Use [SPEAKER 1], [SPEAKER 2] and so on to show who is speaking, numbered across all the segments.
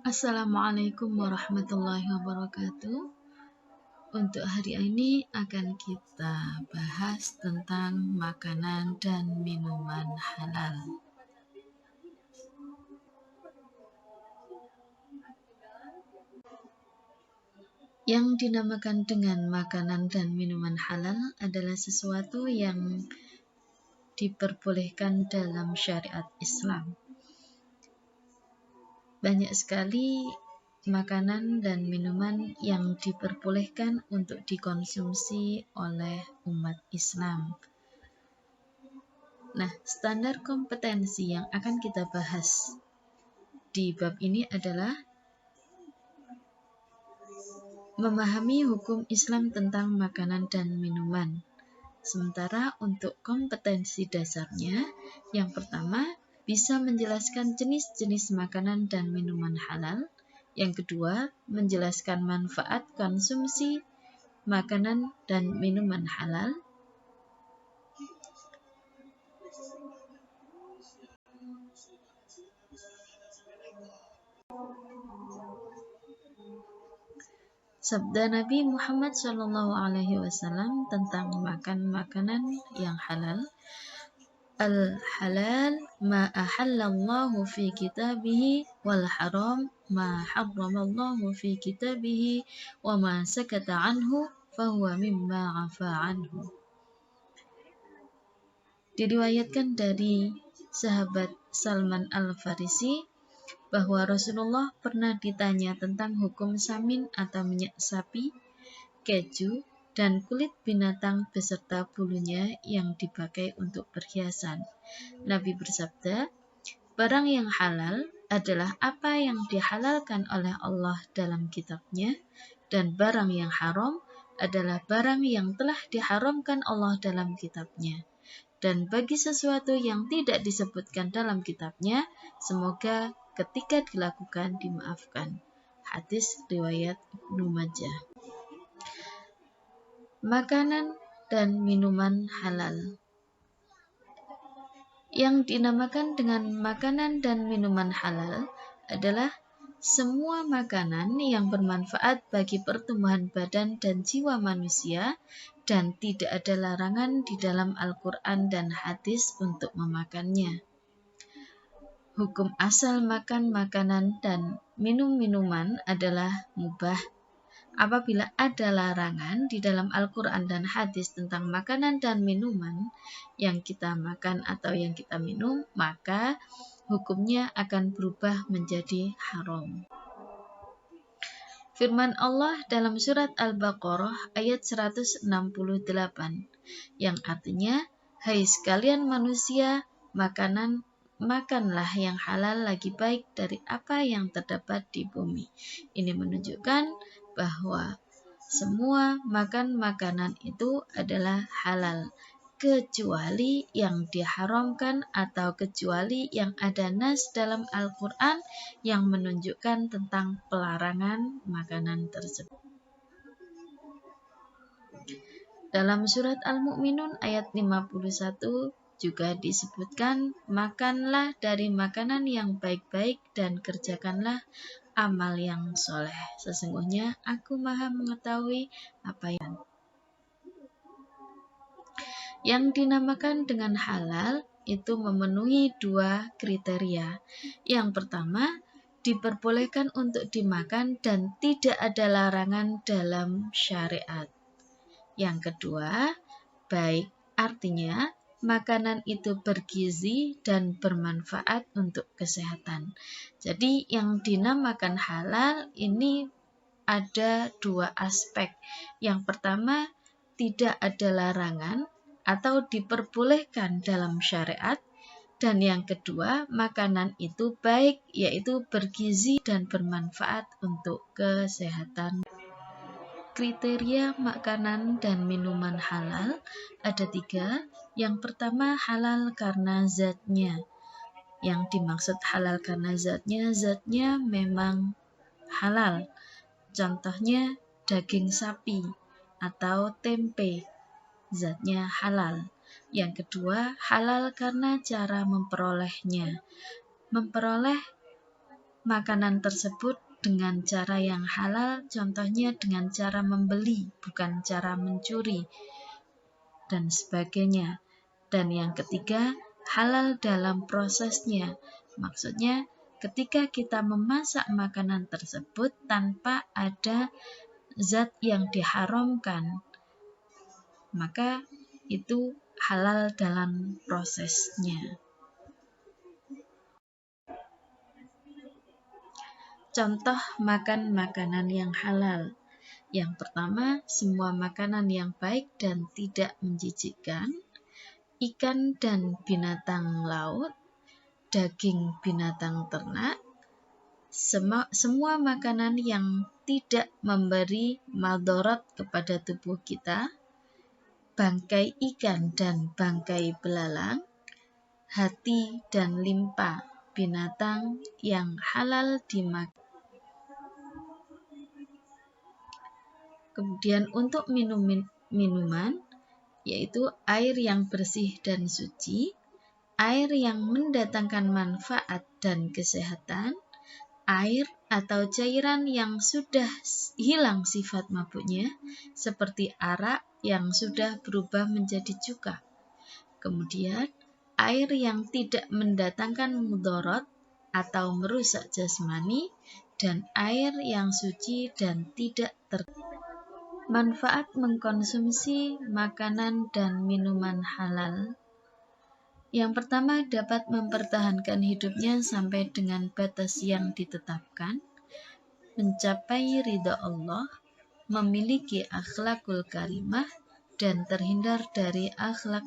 [SPEAKER 1] Assalamualaikum warahmatullahi wabarakatuh. Untuk hari ini akan kita bahas tentang makanan dan minuman halal. Yang dinamakan dengan makanan dan minuman halal adalah sesuatu yang diperbolehkan dalam syariat Islam. Banyak sekali makanan dan minuman yang diperbolehkan untuk dikonsumsi oleh umat Islam. Nah, standar kompetensi yang akan kita bahas di bab ini adalah memahami hukum Islam tentang makanan dan minuman. Sementara untuk kompetensi dasarnya, yang pertama, bisa menjelaskan jenis-jenis makanan dan minuman halal. Yang kedua, menjelaskan manfaat konsumsi makanan dan minuman halal. Sabda Nabi Muhammad SAW tentang makan makanan yang halal. Al-halal ma ahallallahu fi kitabihi wal haram ma harramallahu fi kitabihi wa ma sakata anhu fahuwa mimma afa anhu. Diriwayatkan dari sahabat Salman Al-Farisi bahwa Rasulullah pernah ditanya tentang hukum samin atau minyak sapi, keju, dan kulit binatang beserta bulunya yang dipakai untuk perhiasan. Nabi bersabda, barang yang halal adalah apa yang dihalalkan oleh Allah dalam kitabnya, dan barang yang haram adalah barang yang telah diharamkan Allah dalam kitabnya. Dan bagi sesuatu yang tidak disebutkan dalam kitabnya, semoga ketika dilakukan dimaafkan. Hadis riwayat Ibnu Majah. Makanan dan minuman halal. Yang dinamakan dengan makanan dan minuman halal adalah semua makanan yang bermanfaat bagi pertumbuhan badan dan jiwa manusia dan tidak ada larangan di dalam Al-Quran dan hadis untuk memakannya. Hukum asal makan makanan dan minum minuman adalah mubah. Apabila ada larangan di dalam Al-Quran dan hadis tentang makanan dan minuman yang kita makan atau yang kita minum, maka hukumnya akan berubah menjadi haram. Firman Allah dalam surat Al-Baqarah ayat 168 yang artinya, hai sekalian manusia, makanlah yang halal lagi baik dari apa yang terdapat di bumi. Ini menunjukkan bahwa semua makanan itu adalah halal, kecuali yang diharamkan atau kecuali yang ada nas dalam Al-Quran yang menunjukkan tentang pelarangan makanan tersebut. Dalam surat Al-Mu'minun ayat 51 juga disebutkan, makanlah dari makanan yang baik-baik dan kerjakanlah amal yang soleh. Sesungguhnya aku maha mengetahui apa yang dinamakan dengan halal itu memenuhi dua kriteria. Yang pertama, diperbolehkan untuk dimakan dan tidak ada larangan dalam syariat. Yang kedua, baik, artinya makanan itu bergizi dan bermanfaat untuk kesehatan. Jadi yang dinamakan halal ini ada dua aspek. Yang pertama, tidak ada larangan atau diperbolehkan dalam syariat. Dan yang kedua, makanan itu baik, yaitu bergizi dan bermanfaat untuk kesehatan. Kriteria makanan dan minuman halal ada 3. Yang pertama, halal karena zatnya. Yang dimaksud halal karena zatnya memang halal. Contohnya daging sapi atau tempe, zatnya halal. Yang kedua, halal karena cara memperolehnya. Memperoleh makanan tersebut dengan cara yang halal, contohnya dengan cara membeli, bukan cara mencuri, dan sebagainya. Dan yang ketiga, halal dalam prosesnya. Maksudnya, ketika kita memasak makanan tersebut tanpa ada zat yang diharamkan, maka itu halal dalam prosesnya. Contoh makan makanan yang halal. Yang pertama, semua makanan yang baik dan tidak menjijikkan, ikan dan binatang laut, daging binatang ternak, semua makanan yang tidak memberi madarat kepada tubuh kita, bangkai ikan dan bangkai belalang, hati dan limpa binatang yang halal dimakan. Kemudian untuk minuman, yaitu air yang bersih dan suci, air yang mendatangkan manfaat dan kesehatan, air atau cairan yang sudah hilang sifat mabuknya, seperti arak yang sudah berubah menjadi cuka. Kemudian, air yang tidak mendatangkan mudarat atau merusak jasmani, dan air yang suci dan tidak Manfaat mengkonsumsi makanan dan minuman halal. Yang pertama, dapat mempertahankan hidupnya sampai dengan batas yang ditetapkan, mencapai ridha Allah, memiliki akhlakul karimah, dan terhindar dari akhlak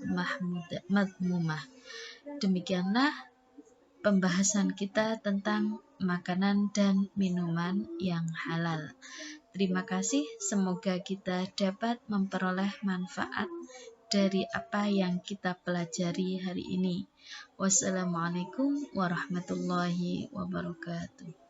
[SPEAKER 1] madmumah. Demikianlah pembahasan kita tentang makanan dan minuman yang halal. Terima kasih, semoga kita dapat memperoleh manfaat dari apa yang kita pelajari hari ini. Wassalamualaikum warahmatullahi wabarakatuh.